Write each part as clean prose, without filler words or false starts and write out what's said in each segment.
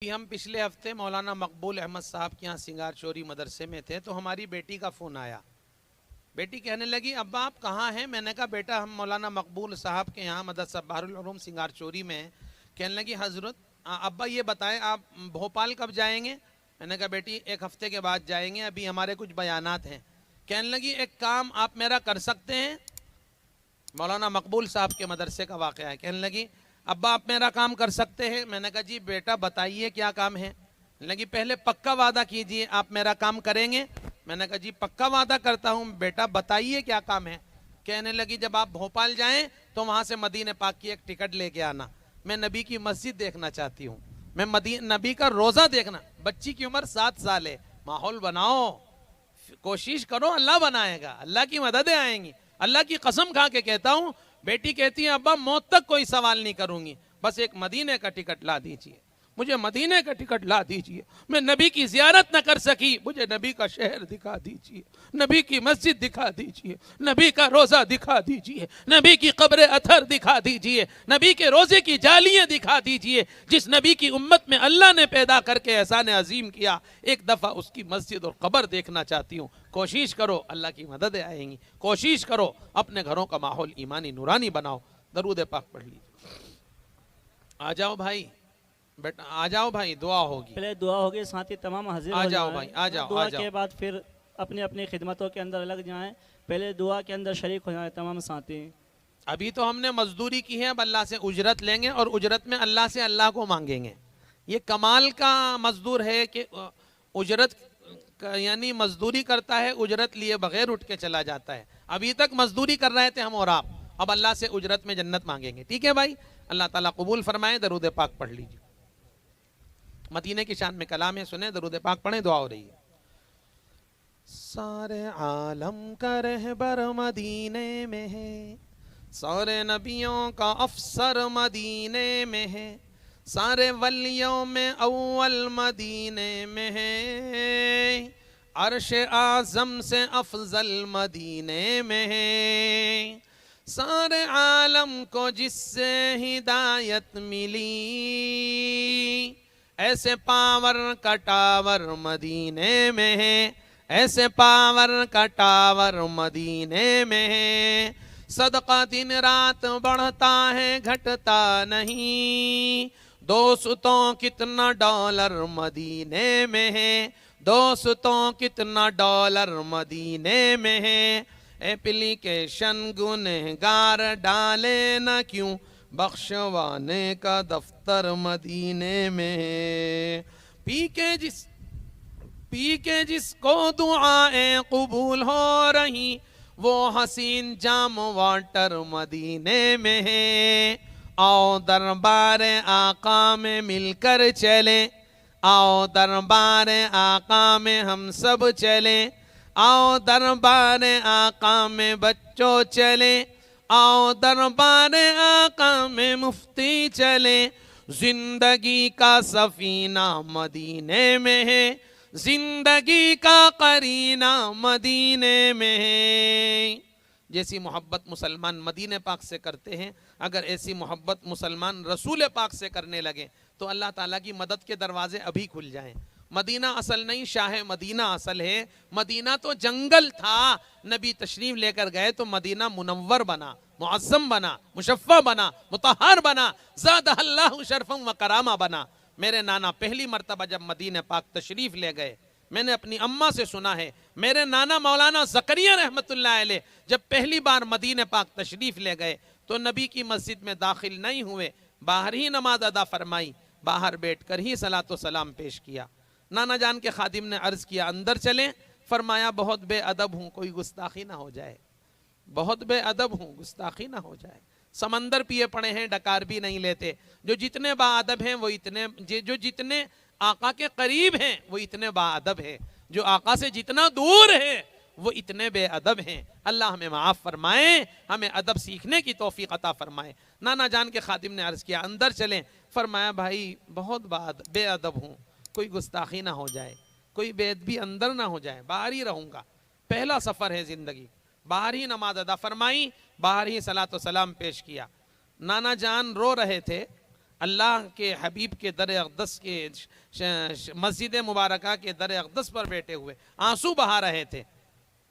ابھی ہم پچھلے ہفتے مولانا مقبول احمد صاحب کے یہاں سنگار چوری مدرسے میں تھے تو ہماری بیٹی کا فون آیا. بیٹی کہنے لگی ابا آپ کہاں ہیں؟ میں نے کہا بیٹا ہم مولانا مقبول صاحب کے یہاں مدرسہ بحر العلوم سنگار چوری میں ہیں. کہنے لگی حضرت ابا یہ بتائیں آپ بھوپال کب جائیں گے؟ میں نے کہا بیٹی ایک ہفتے کے بعد جائیں گے، ابھی ہمارے کچھ بیانات ہیں. کہنے لگی ایک کام آپ میرا کر سکتے ہیں؟ مولانا مقبول صاحب کے مدرسے کا واقعہ ہے. کہنے لگی ابا آپ میرا کام کر سکتے ہیں؟ میں نے کہا جی بیٹا بتائیے کیا کام ہے. لگی پہلے پکا وعدہ کیجئے آپ میرا کام کریں گے. میں نے کہا جی پکا وعدہ کرتا ہوں، بیٹا بتائیے کیا کام ہے. کہنے لگی جب آپ بھوپال جائیں تو وہاں سے مدینہ پاک کی ایک ٹکٹ لے کے آنا، میں نبی کی مسجد دیکھنا چاہتی ہوں، میں نبی کا روزہ دیکھنا. بچی کی عمر 7 سال ہے. ماحول بناؤ، کوشش کرو، اللہ بنائے گا، اللہ کی مددیں آئیں گی. اللہ کی قسم کھا کے کہتا ہوں، بیٹی کہتی ہے ابا موت تک کوئی سوال نہیں کروں گی، بس ایک مدینے کا ٹکٹ لا دیجئے، مجھے مدینے کا ٹکٹ لا دیجئے. میں نبی کی زیارت نہ کر سکی، مجھے نبی کا شہر دکھا دیجئے، نبی کی مسجد دکھا دیجئے، نبی کا روزہ دکھا دیجئے، نبی کی قبر اثر دکھا دیجئے، نبی کے روزے کی جالیاں دکھا دیجئے. جس نبی کی امت میں اللہ نے پیدا کر کے احسان عظیم کیا، ایک دفعہ اس کی مسجد اور قبر دیکھنا چاہتی ہوں. کوشش کرو، اللہ کی مددیں آئیں گی. کوشش کرو، اپنے گھروں کا ماحول ایمانی نورانی بناؤ. درود پاک پڑھ لیجیے. آ جاؤ بھائی، بیٹا آ جاؤ بھائی، دعا ہوگی. پہلے دعا ہوگی، ساتھی تمام حاضر آ ہو جاؤ جائیں. بھائی، آ جاؤ، آ دعا جاؤ. کے بعد پھر اپنی اپنی خدمتوں کے اندر لگ جائیں. پہلے دعا کے اندر شریک ہو جائیں تمام ساتھی. ابھی تو ہم نے مزدوری کی ہے، اب اللہ سے اجرت لیں گے اور اجرت میں اللہ سے اللہ کو مانگیں گے. یہ کمال کا مزدور ہے کہ اجرت یعنی مزدوری کرتا ہے، اجرت لیے بغیر اٹھ کے چلا جاتا ہے. ابھی تک مزدوری کر رہے تھے ہم اور آپ، اب اللہ سے اجرت میں جنت مانگیں گے. ٹھیک ہے بھائی، اللہ تعالیٰ قبول فرمائے. درود پاک پڑھ لیجیے. مدینے کی شان میں کلام ہے، سنیں، درود پاک پڑھیں، دعا ہو رہی ہے. سارے عالم کا رہبر مدینے میں ہے، سارے نبیوں کا افسر مدینے میں ہے، سارے ولیوں میں اول مدینے میں ہے، عرش اعظم سے افضل مدینے میں ہے. سارے عالم کو جس سے ہدایت ملی، ایسے پاور کا ٹاور مدینے میں ہے، ایسے پاور کا ٹاور مدینے میں ہے. صدقہ دن رات بڑھتا ہے گھٹتا نہیں، دوستوں کتنا ڈالر مدینے میں ہے، دوستوں کتنا ڈالر مدینے میں ہے. ایپلیکیشن گنہگار ڈالے نہ کیوں، بخشوانے کا دفتر مدینے میں ہے. پی کے جس کو دعائیں قبول ہو رہی، وہ حسین جام واٹر مدینے میں ہے. آؤ دربار آقا میں مل کر چلیں، آؤ دربار آقا میں ہم سب چلیں، آؤ دربار آقا میں بچوں چلیں، آؤ دربار آقا میں مفتی چلیں. زندگی کا سفینہ مدینے میں ہے، زندگی کا قرینہ مدینے میں ہے. جیسی محبت مسلمان مدینہ پاک سے کرتے ہیں، اگر ایسی محبت مسلمان رسول پاک سے کرنے لگے تو اللہ تعالیٰ کی مدد کے دروازے ابھی کھل جائیں. مدینہ اصل نہیں، شاہ مدینہ اصل ہے. مدینہ تو جنگل تھا، نبی تشریف لے کر گئے تو مدینہ منور بنا، معظم بنا، مشفع بنا، مطہر بنا، زادہ اللہ شرفا و کرامہ بنا. میرے نانا پہلی مرتبہ جب مدینہ پاک تشریف لے گئے، میں نے اپنی اماں سے سنا ہے، میرے نانا مولانا زکریا رحمت اللہ علیہ جب پہلی بار مدینہ پاک تشریف لے گئے تو نبی کی مسجد میں داخل نہیں ہوئے، باہر ہی نماز ادا فرمائی، باہر بیٹھ کر ہی صلاۃ و سلام پیش کیا. نانا جان کے خادم نے عرض کیا اندر چلیں، فرمایا بہت بے ادب ہوں، کوئی گستاخی نہ ہو جائے، بہت بے ادب ہوں، گستاخی نہ ہو جائے. سمندر پیے پڑے ہیں، ڈکار بھی نہیں لیتے. جو جتنے با ادب ہیں وہ اتنے، جو جتنے آقا کے قریب ہیں وہ اتنے با ادب ہیں، جو آقا سے جتنا دور ہیں وہ اتنے بے ادب ہیں. اللہ ہمیں معاف فرمائے، ہمیں ادب سیکھنے کی توفیق عطا فرمائے. نانا جان کے خادم نے عرض کیا اندر چلیں، فرمایا بھائی بہت بے ادب ہوں، کوئی گستاخی نہ ہو جائے، کوئی بے ادبی اندر نہ ہو جائے، باہر ہی رہوں گا، پہلا سفر ہے زندگی. باہر ہی نماز ادا فرمائی، باہر ہی صلاۃ و سلام پیش کیا. نانا جان رو رہے تھے، اللہ کے حبیب کے در اقدس کے مسجد مبارکہ کے در اقدس پر بیٹھے ہوئے آنسو بہا رہے تھے،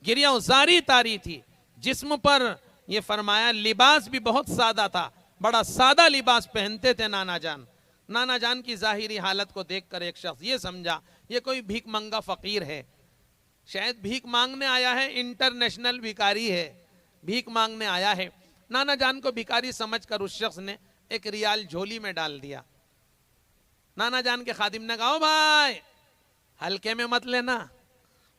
گریہ زاری تاری تھی جسم پر۔ یہ فرمایا لباس بھی بہت سادہ تھا، بڑا سادہ لباس پہنتے تھے نانا جان۔ نانا جان کی ظاہری حالت کو دیکھ کر ایک شخص یہ سمجھا یہ کوئی بھیک منگا فقیر ہے، شاید بھیک مانگنے آیا ہے، انٹرنیشنل بھیکاری ہے، بھیک مانگنے آیا ہے۔ نانا جان کو بھیکاری سمجھ کر اس شخص نے ایک ریال جھولی میں ڈال دیا۔ نانا جان کے خادم نے کہا، او بھائی ہلکے میں مت لینا،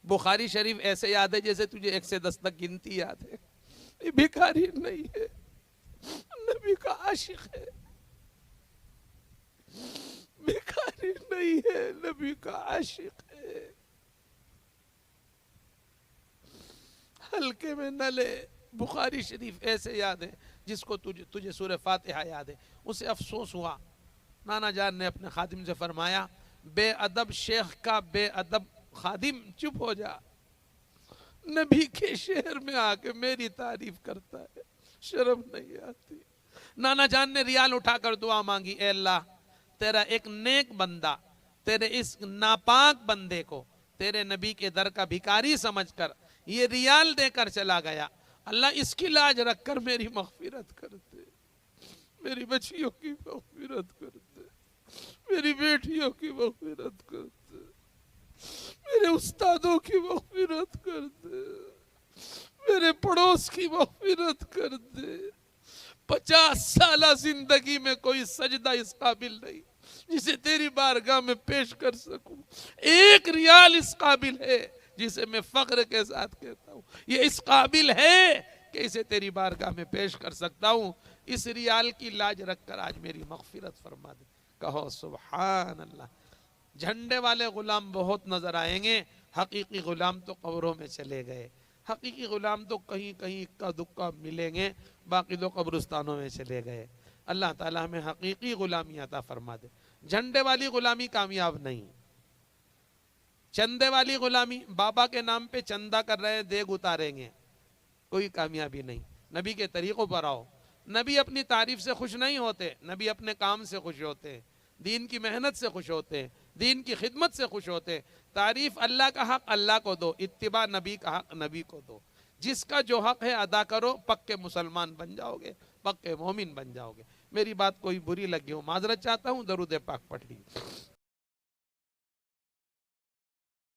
بخاری شریف ایسے یاد ہے جیسے تجھے 1 سے 10 تک گنتی یاد ہے، یہ بھیکاری نہیں ہے، نبی کا عاشق ہے، بھیکاری نہیں ہے، نبی کا عاشق ہے، ہلکے میں نہ لے۔ بخاری شریف ایسے یاد ہے جس کو تجھے سورہ فاتحہ یاد ہے۔ اسے افسوس ہوا، نانا جان نے اپنے خادم سے فرمایا، بے ادب شیخ کا بے ادب خادم چپ ہو جا، نبی کے شہر میں آ کے میری تعریف کرتا ہے، شرم نہیں آتی۔ نانا جان نے ریال اٹھا کر دعا مانگی، اے اللہ تیرا ایک نیک بندہ تیرے اس ناپاک بندے کو تیرے نبی کے در کا بھیکاری سمجھ کر یہ ریال دے کر چلا گیا، اللہ اس کی لاج رکھ کر میری مغفرت کرتے، میری بچیوں کی مغفرت کرتے، میری بیٹیوں کی مغفرت کرتے، میرے استادوں کی مغفرت کرتے، میرے پڑوس کی مغفرت کرتے۔ 50 سالہ زندگی میں کوئی سجدہ اس قابل نہیں جسے تیری بارگاہ میں پیش کر سکوں، 1 ریال اس قابل ہے جسے میں فخر کے ساتھ کہتا ہوں، یہ اس قابل ہے کہ اسے تیری بارگاہ میں پیش کر سکتا ہوں، اس ریال کی لاج رکھ کر آج میری مغفرت فرما دے۔ کہو سبحان اللہ۔ جھنڈے والے غلام بہت نظر آئیں گے، حقیقی غلام تو قبروں میں چلے گئے، حقیقی غلام تو کہیں کہیں اکا دکا ملیں گے، باقی تو قبرستانوں میں چلے گئے۔ اللہ تعالیٰ ہمیں حقیقی غلامی عطا فرما دے۔ جھنڈے والی غلامی کامیاب نہیں، چندے والی غلامی، بابا کے نام پہ چندہ کر رہے دیگ اتاریں گے، کوئی کامیابی نہیں۔ نبی کے طریقوں پر آؤ۔ نبی اپنی تعریف سے خوش نہیں ہوتے، نبی اپنے کام سے خوش ہوتے ہیں، دین کی محنت سے خوش ہوتے ہیں، دین کی خدمت سے خوش ہوتے ہیں۔ تعریف اللہ کا حق اللہ کو دو، اتباع نبی کا حق نبی کو دو۔ جس کا جو حق ہے ادا کرو، پکے مسلمان بن جاؤ گے، پکے مومن بن جاؤ گے۔ میری بات کوئی بری لگی ہو معذرت چاہتا ہوں، درود پاک پڑھ لی۔